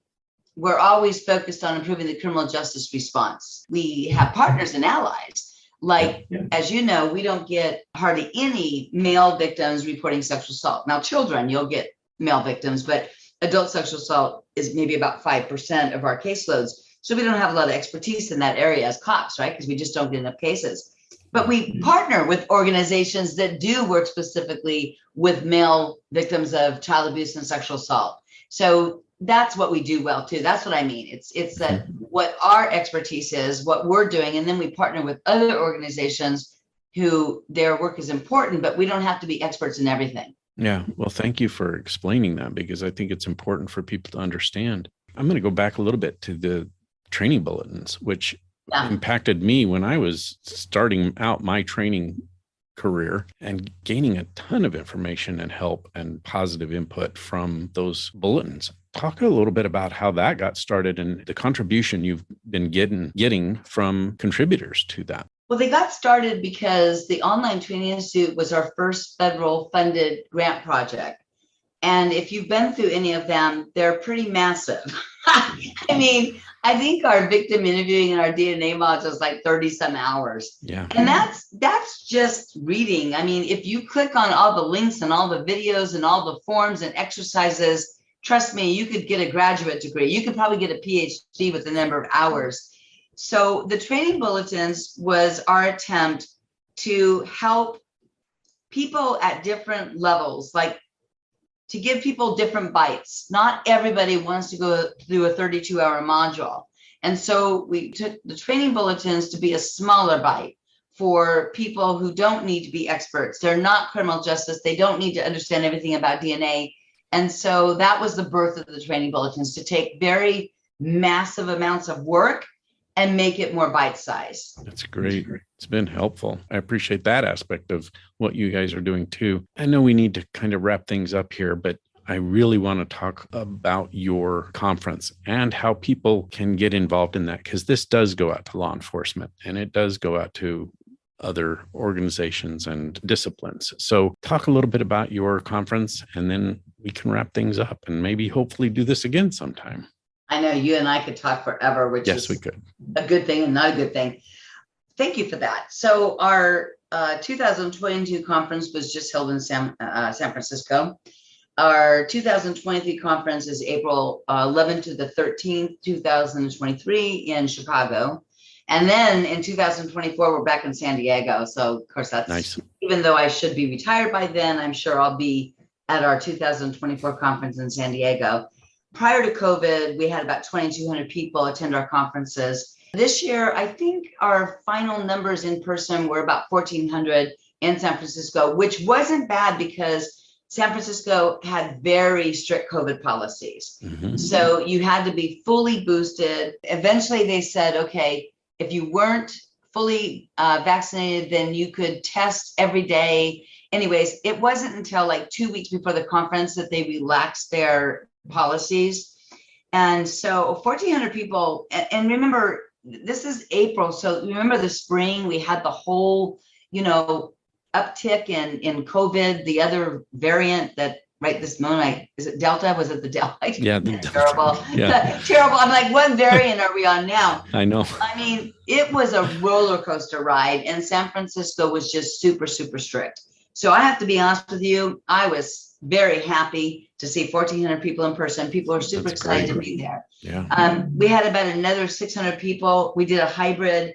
we're always focused on improving the criminal justice response. We have partners and allies, Like, as you know, we don't get hardly any male victims reporting sexual assault. Now, children, you'll get male victims, but adult sexual assault is maybe about 5% of our caseloads. So we don't have a lot of expertise in that area as cops, right? Because we just don't get enough cases. But we partner with organizations that do work specifically with male victims of child abuse and sexual assault. So that's what we do well too. That's what I mean. It's that what our expertise is, what we're doing, and then we partner with other organizations who their work is important, but we don't have to be experts in everything. Yeah. Well, thank you for explaining that, because I think it's important for people to understand. I'm going to go back a little bit to the training bulletins, which impacted me when I was starting out my training career and gaining a ton of information and help and positive input from those bulletins. Talk a little bit about how that got started and the contribution you've been getting from contributors to that. Well, they got started because the Online Training Institute was our first federal funded grant project. And if you've been through any of them, they're pretty massive. I mean, I think our victim interviewing and our DNA module is like 30 some hours. Yeah. And that's just reading. I mean, if you click on all the links and all the videos and all the forms and exercises, trust me, you could get a graduate degree. You could probably get a PhD with the number of hours. So the training bulletins was our attempt to help people at different levels, like to give people different bites. Not everybody wants to go through a 32-hour module. And so we took the training bulletins to be a smaller bite for people who don't need to be experts. They're not criminal justice. They don't need to understand everything about DNA. And so that was the birth of the training bulletins, to take very massive amounts of work and make it more bite-sized. That's great. It's been helpful. I appreciate that aspect of what you guys are doing too. I know we need to kind of wrap things up here, but I really want to talk about your conference and how people can get involved in that, because this does go out to law enforcement and it does go out to other organizations and disciplines. So talk a little bit about your conference, and then we can wrap things up and maybe hopefully do this again sometime. I know you and I could talk forever, which yes, is we could. A good thing and not a good thing. Thank you for that. So our 2022 conference was just held in San Francisco. Our 2023 conference is April 11th to the 13th, 2023 in Chicago. And then in 2024, we're back in San Diego. So of course that's nice. Even though I should be retired by then, I'm sure I'll be at our 2024 conference in San Diego. Prior to COVID, we had about 2,200 people attend our conferences. This year, I think our final numbers in person were about 1,400 in San Francisco, which wasn't bad because San Francisco had very strict COVID policies. Mm-hmm. So you had to be fully boosted. Eventually, they said, okay, if you weren't fully vaccinated, then you could test every day. Anyways, it wasn't until like 2 weeks before the conference that they relaxed their policies. And so 1,400 people, and remember, this is April. So remember the spring, we had the whole, uptick in COVID, the other variant that right this moment, is it Delta? Was it the Delta? Yeah. Terrible. Yeah. Terrible. I'm like, what variant are we on now? I know. I mean, it was a roller coaster ride, and San Francisco was just super, super strict. So I have to be honest with you, I was very happy to see 1,400 people in person. People are super excited to be there. Yeah. We had about another 600 people. We did a hybrid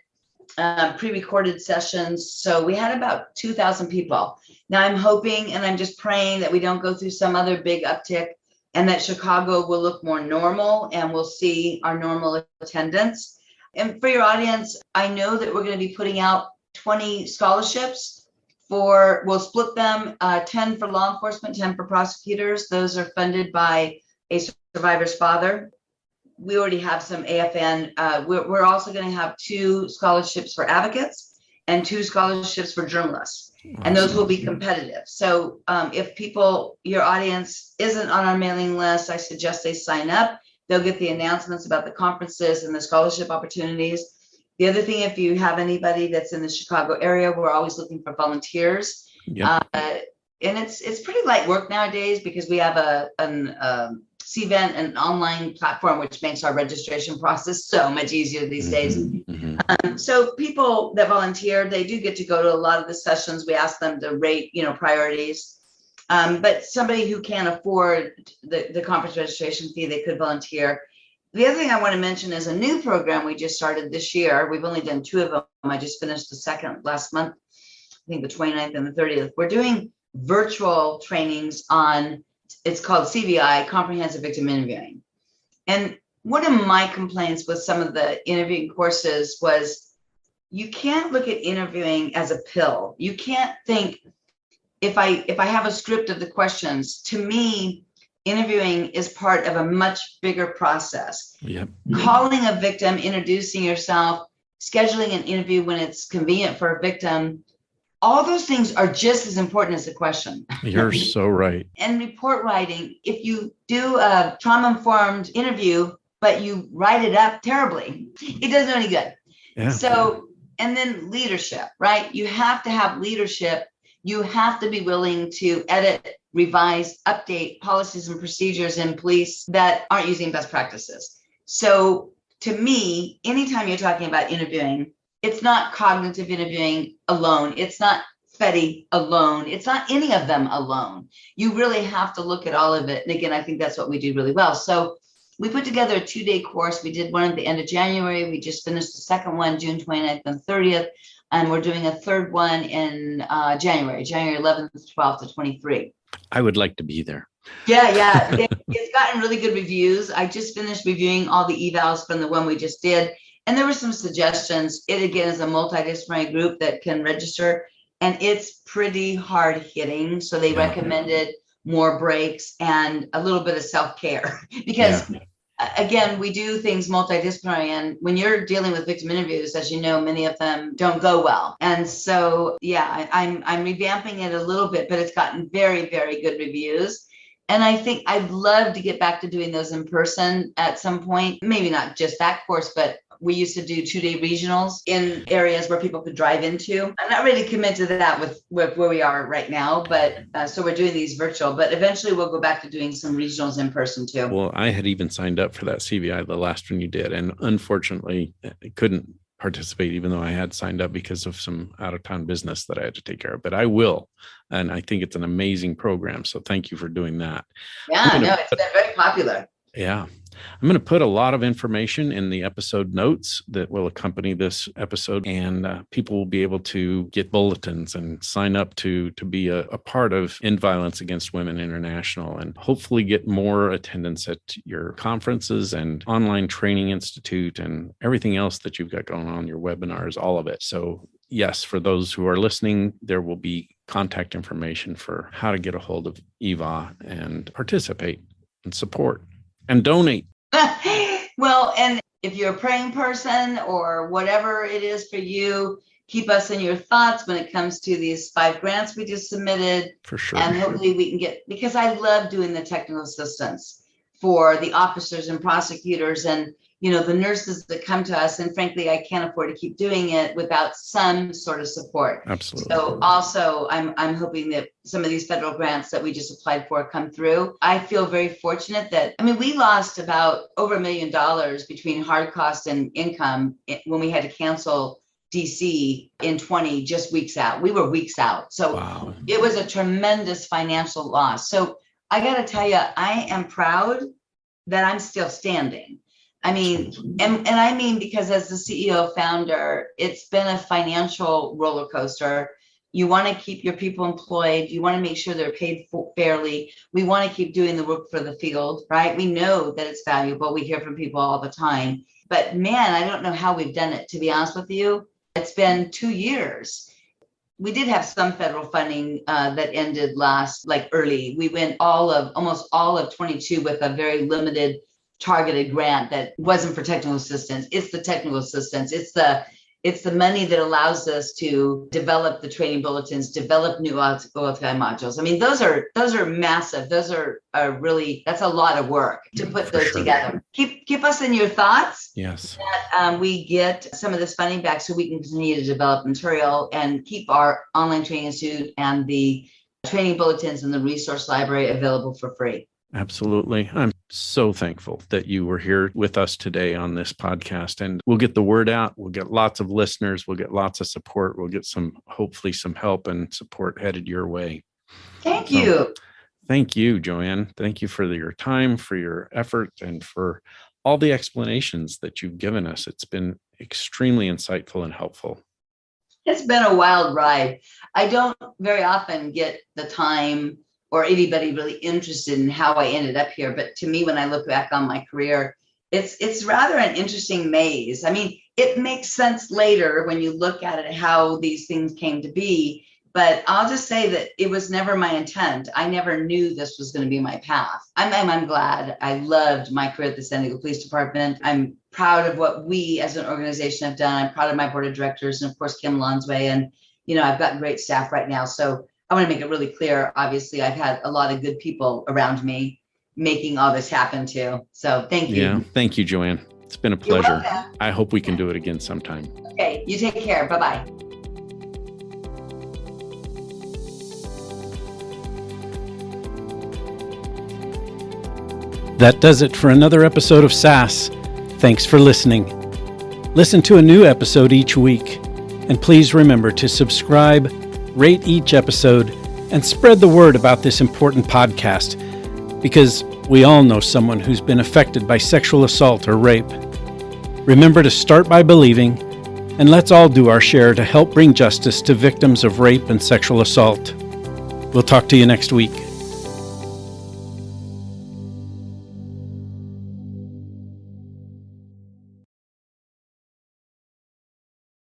pre-recorded sessions. So we had about 2,000 people. Now I'm hoping and I'm just praying that we don't go through some other big uptick and that Chicago will look more normal and we'll see our normal attendance. And for your audience, I know that we're going to be putting out 20 scholarships. We'll split them, 10 for law enforcement, 10 for prosecutors. Those are funded by a survivor's father. We already have some AFN. We're also going to have 2 scholarships for advocates and 2 scholarships for journalists. Awesome. And those will be competitive. So if your audience isn't on our mailing list, I suggest they sign up. They'll get the announcements about the conferences and the scholarship opportunities. The other thing, if you have anybody that's in the Chicago area, we're always looking for volunteers. Yep. And it's pretty light work nowadays because we have CVent, an online platform, which makes our registration process so much easier these days. So people that volunteer, they do get to go to a lot of the sessions. We ask them to rate, priorities. But somebody who can't afford the conference registration fee, they could volunteer. The other thing I want to mention is a new program we just started this year. We've only done 2 of them. I just finished the second last month, I think the 29th and the 30th. We're doing virtual trainings on, it's called CVI, Comprehensive Victim Interviewing. And one of my complaints with some of the interviewing courses was you can't look at interviewing as a pill. You can't think, if I have a script of the questions, to me, interviewing is part of a much bigger process. Yep. Calling a victim, introducing yourself, scheduling an interview when it's convenient for a victim, all those things are just as important as the question. You're so right. And report writing, if you do a trauma-informed interview, but you write it up terribly, it doesn't do any good. Yeah. So, and then leadership, right? You have to have leadership. You have to be willing to edit, revise, update policies and procedures in police that aren't using best practices. So to me, anytime you're talking about interviewing, it's not cognitive interviewing alone. It's not FETI alone. It's not any of them alone. You really have to look at all of it. And again, I think that's what we do really well. So we put together a 2-day course. We did one at the end of January. We just finished the second one, June 29th and 30th. And we're doing a third one in January 11th, 12th to 23. I would like to be there. Yeah. It's gotten really good reviews. I just finished reviewing all the evals from the one we just did. And there were some suggestions. It, again, is a multidisciplinary group that can register. And it's pretty hard hitting. So they recommended more breaks and a little bit of self-care. Because, again, we do things multidisciplinary. And when you're dealing with victim interviews, as you know, many of them don't go well. And so, I'm revamping it a little bit, but it's gotten very, very good reviews. And I think I'd love to get back to doing those in person at some point. Maybe not just that course, but we used to do 2-day regionals in areas where people could drive into. I'm not ready to commit to that with where we are right now, but so we're doing these virtual, but eventually we'll go back to doing some regionals in person too. Well, I had even signed up for that CVI, the last one you did, and unfortunately I couldn't participate, even though I had signed up because of some out-of-town business that I had to take care of, but I will. And I think it's an amazing program. So thank you for doing that. Yeah, it's been very popular. Yeah. I'm going to put a lot of information in the episode notes that will accompany this episode, and people will be able to get bulletins and sign up to be a part of End Violence Against Women International, and hopefully get more attendance at your conferences and online training institute and everything else that you've got going on, your webinars, all of it. So yes, for those who are listening, there will be contact information for how to get a hold of EVA and participate and support and donate. Well, and if you're a praying person or whatever it is for you, keep us in your thoughts when it comes to these 5 grants we just submitted. For sure. And hopefully we can get, because I love doing the technical assistance for the officers and prosecutors and, the nurses that come to us. And frankly, I can't afford to keep doing it without some sort of support. Absolutely. So also I'm hoping that some of these federal grants that we just applied for come through. I feel very fortunate that, we lost about over $1 million between hard costs and income when we had to cancel DC in 20, just weeks out. We were weeks out. So wow. It was a tremendous financial loss. So I got to tell you, I am proud that I'm still standing. Because as the CEO founder, it's been a financial roller coaster. You want to keep your people employed. You want to make sure they're paid fairly. We want to keep doing the work for the field, right? We know that it's valuable. We hear from people all the time. But man, I don't know how we've done it, to be honest with you. It's been 2 years. We did have some federal funding that ended early. We went almost all of 22 with a very limited targeted grant that wasn't for technical assistance. It's the technical assistance. It's the money that allows us to develop the training bulletins, develop new OFI modules. Those are massive. Those are really, that's a lot of work to put those together. Keep us in your thoughts. Yes. That we get some of this funding back so we can continue to develop material and keep our online training institute and the training bulletins and the resource library available for free. Absolutely. I'm so thankful that you were here with us today on this podcast, and we'll get the word out. We'll get lots of listeners. We'll get lots of support. We'll get hopefully some help and support headed your way. Thank you. Thank you, Joanne. Thank you for your time, for your effort, and for all the explanations that you've given us. It's been extremely insightful and helpful. It's been a wild ride. I don't very often get the time or anybody really interested in how I ended up here. But to me, when I look back on my career, it's rather an interesting maze. I mean, it makes sense later when you look at it, how these things came to be. But I'll just say that it was never my intent. I never knew this was going to be my path. I'm glad. I loved my career at the San Diego Police Department. I'm proud of what we as an organization have done. I'm proud of my board of directors and, of course, Kim Lonsway. And, I've got great staff right now. So I want to make it really clear. Obviously, I've had a lot of good people around me making all this happen too. So thank you. Yeah, thank you, Joanne. It's been a pleasure. I hope we can do it again sometime. Okay, you take care. Bye-bye. That does it for another episode of SAS. Thanks for listening. Listen to a new episode each week. And please remember to subscribe, rate each episode, and spread the word about this important podcast, because we all know someone who's been affected by sexual assault or rape. Remember to start by believing, and let's all do our share to help bring justice to victims of rape and sexual assault. We'll talk to you next week.